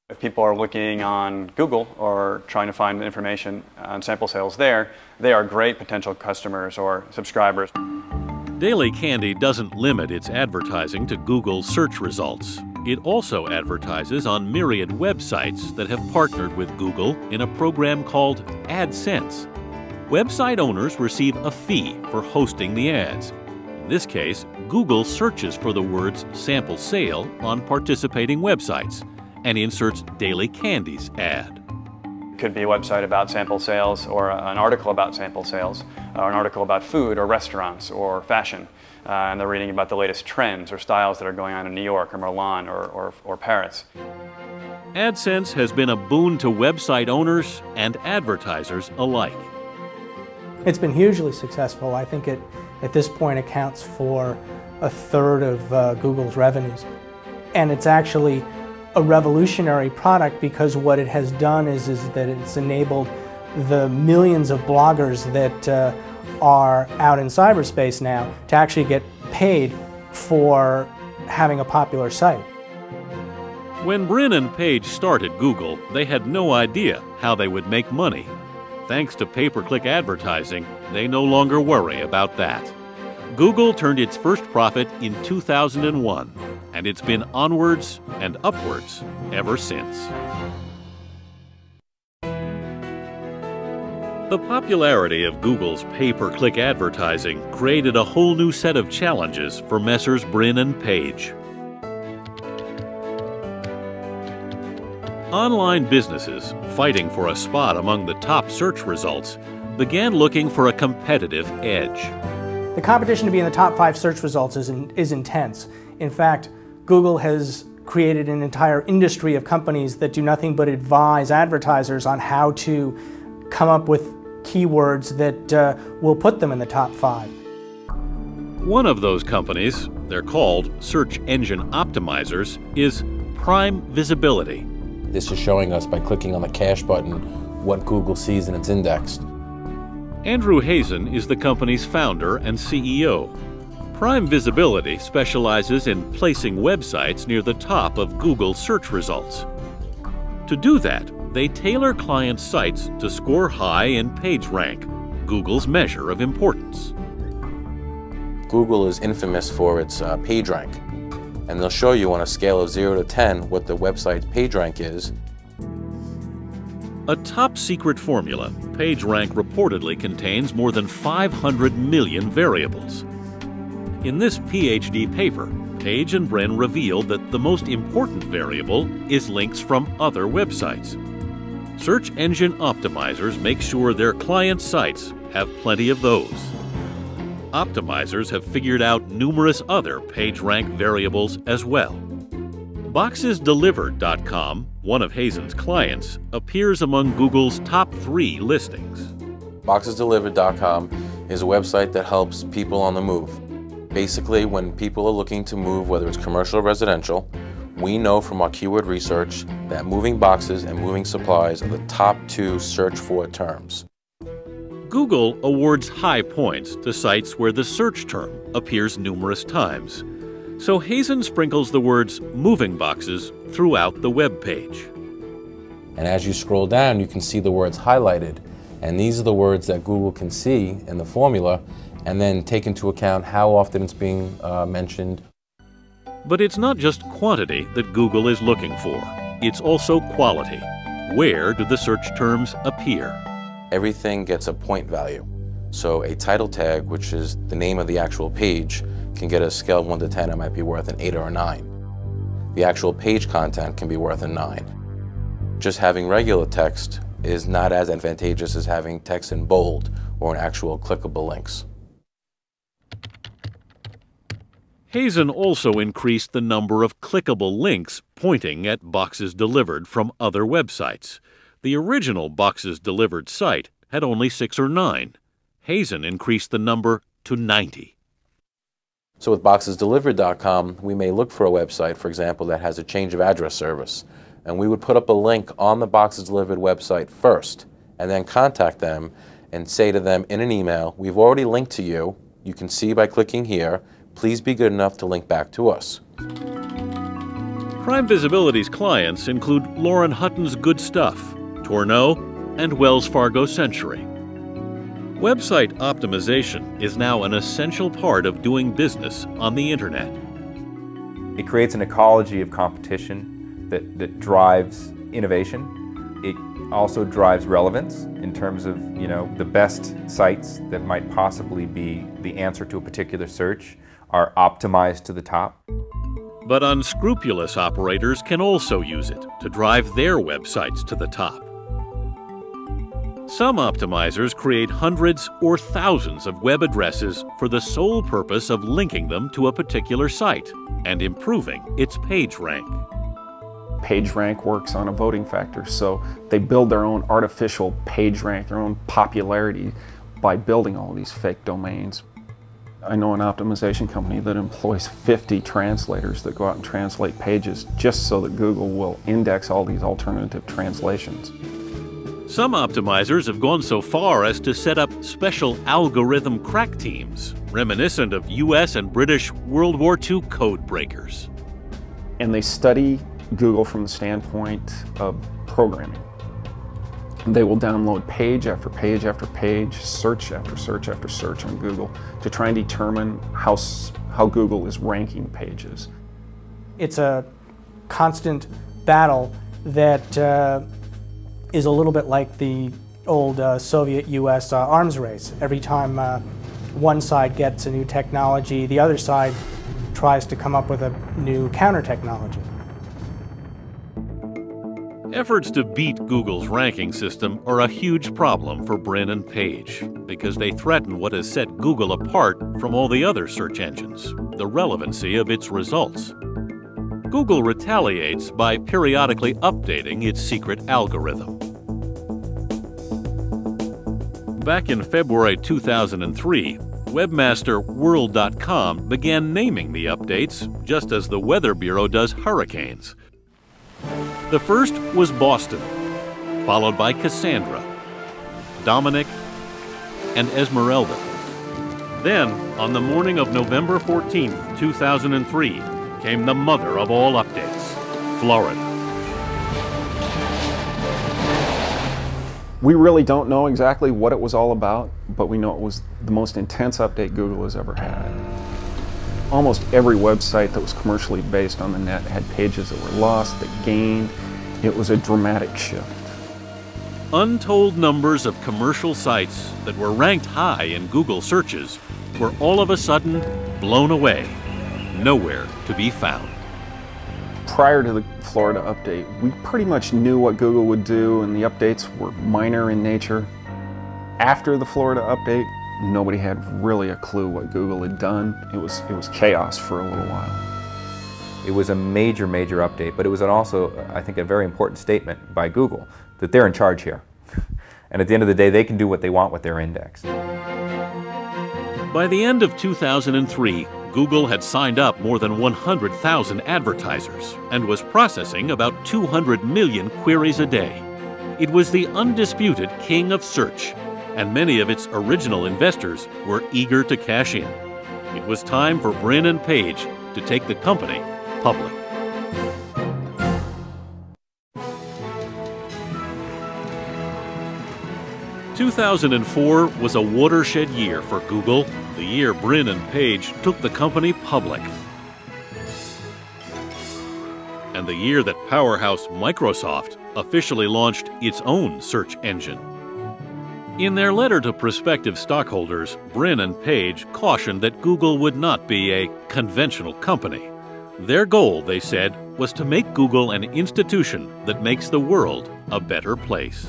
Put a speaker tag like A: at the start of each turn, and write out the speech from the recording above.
A: If people are looking on Google or trying to find information on sample sales there, they are great potential customers or subscribers.
B: Daily Candy doesn't limit its advertising to Google search results. It also advertises on myriad websites that have partnered with Google in a program called AdSense. Website owners receive a fee for hosting the ads. In this case, Google searches for the words sample sale on participating websites and inserts Daily Candy's ad.
A: It could be a website about sample sales or an article about sample sales or an article about food or restaurants or fashion. And they're reading about the latest trends or styles that are going on in New York or Milan or Paris.
B: AdSense has been a boon to website owners and advertisers alike.
C: It's been hugely successful. I think it, at this point, accounts for a third of Google's revenues. And it's actually a revolutionary product because what it has done is that it's enabled the millions of bloggers that are out in cyberspace now to actually get paid for having a popular site.
B: When Brin and Page started Google, they had no idea how they would make money. Thanks to pay-per-click advertising, they no longer worry about that. Google turned its first profit in 2001, and it's been onwards and upwards ever since. The popularity of Google's pay-per-click advertising created a whole new set of challenges for Messrs. Brin and Page. Online businesses, fighting for a spot among the top search results, began looking for a competitive edge.
C: The competition to be in the top 5 search results is intense. In fact, Google has created an entire industry of companies that do nothing but advise advertisers on how to come up with keywords that will put them in the top 5.
B: One of those companies, they're called search engine optimizers, is Prime Visibility.
D: This is showing us by clicking on the cache button what Google sees in its index.
B: Andrew Hazen is the company's founder and CEO. Prime Visibility specializes in placing websites near the top of Google search results. To do that, they tailor client sites to score high in PageRank, Google's measure of importance.
D: Google is infamous for its PageRank, and they'll show you on a scale of 0 to 10 what the website's PageRank is.
B: A top-secret formula, PageRank reportedly contains more than 500 million variables. In this PhD paper, Page and Brin revealed that the most important variable is links from other websites. Search engine optimizers make sure their client sites have plenty of those. Optimizers have figured out numerous other PageRank variables as well. BoxesDelivered.com, one of Hazen's clients, appears among Google's top 3 listings.
D: BoxesDelivered.com is a website that helps people on the move. Basically, when people are looking to move, whether it's commercial or residential, we know from our keyword research that moving boxes and moving supplies are the top 2 search for terms.
B: Google awards high points to sites where the search term appears numerous times. So Hazen sprinkles the words moving boxes throughout the web page.
D: And as you scroll down, you can see the words highlighted. And these are the words that Google can see in the formula and then take into account how often it's being mentioned.
B: But it's not just quantity that Google is looking for. It's also quality. Where do the search terms appear?
D: Everything gets a point value. So a title tag, which is the name of the actual page, can get a scale of 1 to 10. It might be worth an 8 or a 9. The actual page content can be worth a 9. Just having regular text is not as advantageous as having text in bold or in actual clickable links.
B: Hazen also increased the number of clickable links pointing at boxes delivered from other websites. The original Boxes Delivered site had only 6 or 9. Hazen increased the number to 90.
D: So with BoxesDelivered.com, we may look for a website, for example, that has a change of address service. And we would put up a link on the Boxes Delivered website first, and then contact them and say to them in an email, we've already linked to you. You can see by clicking here. Please be good enough to link back to us.
B: Prime Visibility's clients include Lauren Hutton's Good Stuff, Tourneau, and Wells Fargo Century. Website optimization is now an essential part of doing business on the Internet.
E: It creates an ecology of competition that drives innovation. It also drives relevance in terms of, the best sites that might possibly be the answer to a particular search are optimized to the top.
B: But unscrupulous operators can also use it to drive their websites to the top. Some optimizers create hundreds or thousands of web addresses for the sole purpose of linking them to a particular site and improving its page rank.
F: PageRank works on a voting factor, so they build their own artificial PageRank, their own popularity by building all these fake domains. I know an optimization company that employs 50 translators that go out and translate pages just so that Google will index all these alternative translations.
B: Some optimizers have gone so far as to set up special algorithm crack teams, reminiscent of US and British World War II code breakers.
F: And they study Google from the standpoint of programming. They will download page after page after page, search after search after search on Google to try and determine how Google is ranking pages.
C: It's a constant battle that is a little bit like the old Soviet-US arms race. Every time one side gets a new technology, the other side tries to come up with a new counter-technology.
B: Efforts to beat Google's ranking system are a huge problem for Brin and Page because they threaten what has set Google apart from all the other search engines, the relevancy of its results. Google retaliates by periodically updating its secret algorithm. Back in February 2003, webmasterworld.com began naming the updates just as the Weather Bureau does hurricanes. The first was Boston, followed by Cassandra, Dominic, and Esmeralda. Then, on the morning of November 14, 2003, came the mother of all updates, Florida.
F: We really don't know exactly what it was all about, but we know it was the most intense update Google has ever had. Almost every website that was commercially based on the net had pages that were lost, that gained. It was a dramatic shift.
B: Untold numbers of commercial sites that were ranked high in Google searches were all of a sudden blown away, nowhere to be found.
F: Prior to the Florida update, we pretty much knew what Google would do, and the updates were minor in nature. After the Florida update, nobody had really a clue what Google had done. It was chaos for a little while.
E: It was a major update, but it was also, I think, a very important statement by Google that they're in charge here. And at the end of the day, they can do what they want with their index.
B: By the end of 2003, Google had signed up more than 100,000 advertisers and was processing about 200 million queries a day. It was the undisputed king of search, and many of its original investors were eager to cash in. It was time for Brin and Page to take the company public. – 2004 was a watershed year for Google, the year Brin and Page took the company public, and the year that powerhouse Microsoft officially launched its own search engine. In their letter to prospective stockholders, Brin and Page cautioned that Google would not be a conventional company. Their goal, they said, was to make Google an institution that makes the world a better place.